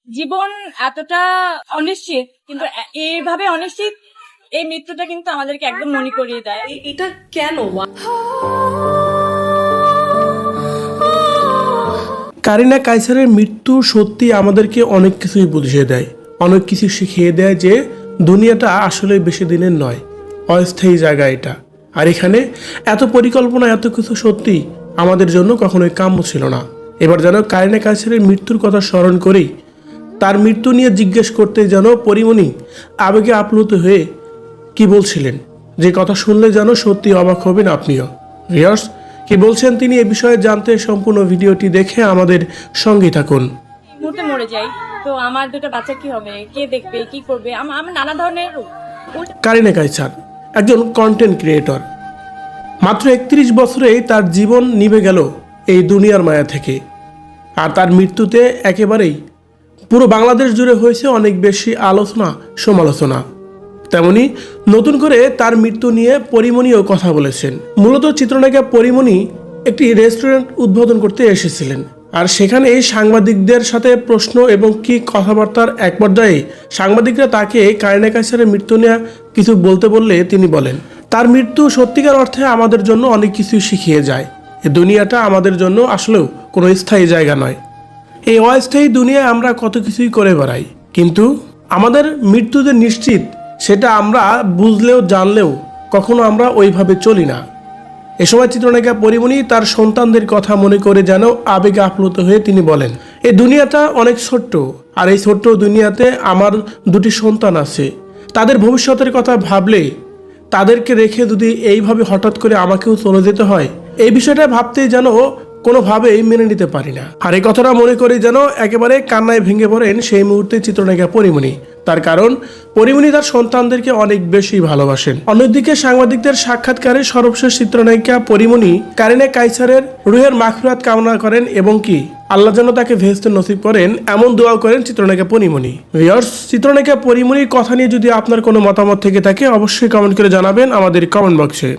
জীবন এতটা অনিশ্চিত, কিন্তু এইভাবে অনিশ্চিত এই মৃত্যুটা কিন্তু আমাদেরকে একদম মনে করিয়ে দেয়। এটা কেন? কারিনা কাইসারের মৃত্যু সত্যি আমাদেরকে অনেক কিছুই বুঝিয়ে দেয়, অনেক কিছু শিখিয়ে দেয় যে দুনিয়াটা আসলে বেশি দিনের নয়, অস্থায়ী জায়গা এটা। আর এখানে এত পরিকল্পনা, এত কিছু সত্যি আমাদের জন্য কখনোই কাম্য ছিল না। এবার যেন কারিনা কাইসারের মৃত্যুর কথা স্মরণ করেই তার মৃত্যু নিয়ে জিজ্ঞেস করতে যেন পরিমণি আবেগে আপ্লুত হয়ে কি বলছিলেন, যে কথা শুনলে যেন সত্যি অবাক হবেন আপনিও। ভিউয়ার্স, কি বলছেন তিনি এ বিষয়ে জানতে সম্পূর্ণ ভিডিওটি দেখে আমাদের সঙ্গেই থাকুন। এই মুহূর্তে মরে যাই তো আমার দুটো বাচ্চা কি হবে, কে দেখবে, কি করবে, আমার নানা ধরনের কারিনা কাইসার একজন কন্টেন্ট ক্রিয়েটর। মাত্র 31 বছরেই তার জীবন নিভে গেল এই দুনিয়ার মায়া থেকে। আর তার মৃত্যুতে একেবারেই পুরো বাংলাদেশ জুড়ে হয়েছে অনেক বেশি আলোচনা সমালোচনা। তেমনি নতুন করে তার মৃত্যু নিয়ে পরিমণিও কথা বলেছেন। মূলত চিত্রনায়িকা পরিমণি একটি রেস্টুরেন্ট উদ্বোধন করতে এসেছিলেন, আর সেখানে সাংবাদিকদের সাথে প্রশ্ন এবং কি কথাবার্তার এক পর্যায়ে সাংবাদিকরা তাকে কারিনা কাইসারের মৃত্যু নিয়ে কিছু বলতে বললে তিনি বলেন, তার মৃত্যু সত্যিকার অর্থে আমাদের জন্য অনেক কিছুই শিখিয়ে যায়। এই দুনিয়াটা আমাদের জন্য আসলেও কোনো স্থায়ী জায়গা নয়। এই অস্থায়ী দুনিয়ায় আমরা কত কিছুই করে বেড়াই, কিন্তু আমাদের মৃত্যু যে নিশ্চিত সেটা আমরা বুঝলেও জানলেও কখনো আমরা ওইভাবে চলি না। এ সময় চিত্রনায়িকা পরিমণি তার সন্তানদের কথা মনে করে যেন আবেগে আপ্লুত হয়ে তিনি বলেন, এই দুনিয়াটা অনেক ছোট্ট, আর এই ছোট্ট দুনিয়াতে আমার দুটি সন্তান আছে। তাদের ভবিষ্যতের কথা ভাবলে, তাদেরকে রেখে যদি এইভাবে হঠাৎ করে আমাকেও চলে যেতে হয়, এই বিষয়টা ভাবতেই যেন কোনোভাবেই মেনে নিতে পারি না। আর এই কথাটা মনে করে যেন একেবারে কান্নায় ভেঙে পড়েন সেই মুহূর্তে চিত্রনায়িকা পরিমণি। তার কারণ পরিমণি তার সন্তানদেরকে অনেক বেশি ভালোবাসেন। অন্যদিকে সাংবাদিকদের সাক্ষাৎকারে সর্বশেষ চিত্রনায়িকা পরিমণি কারিনা কাইসারের রুহের মাগফিরাত কামনা করেন এবং কি আল্লাহ যেন তাকে ভেস্তে নসিব করেন এমন দোয়া করেন চিত্রনায়িকা পরিমণি। ভিউয়ার্স, চিত্রনায়িকা পরিমণির কথা নিয়ে যদি আপনার কোনো মতামত থেকে থাকে অবশ্যই কমেন্ট করে জানাবেন আমাদের কমেন্ট বক্সে।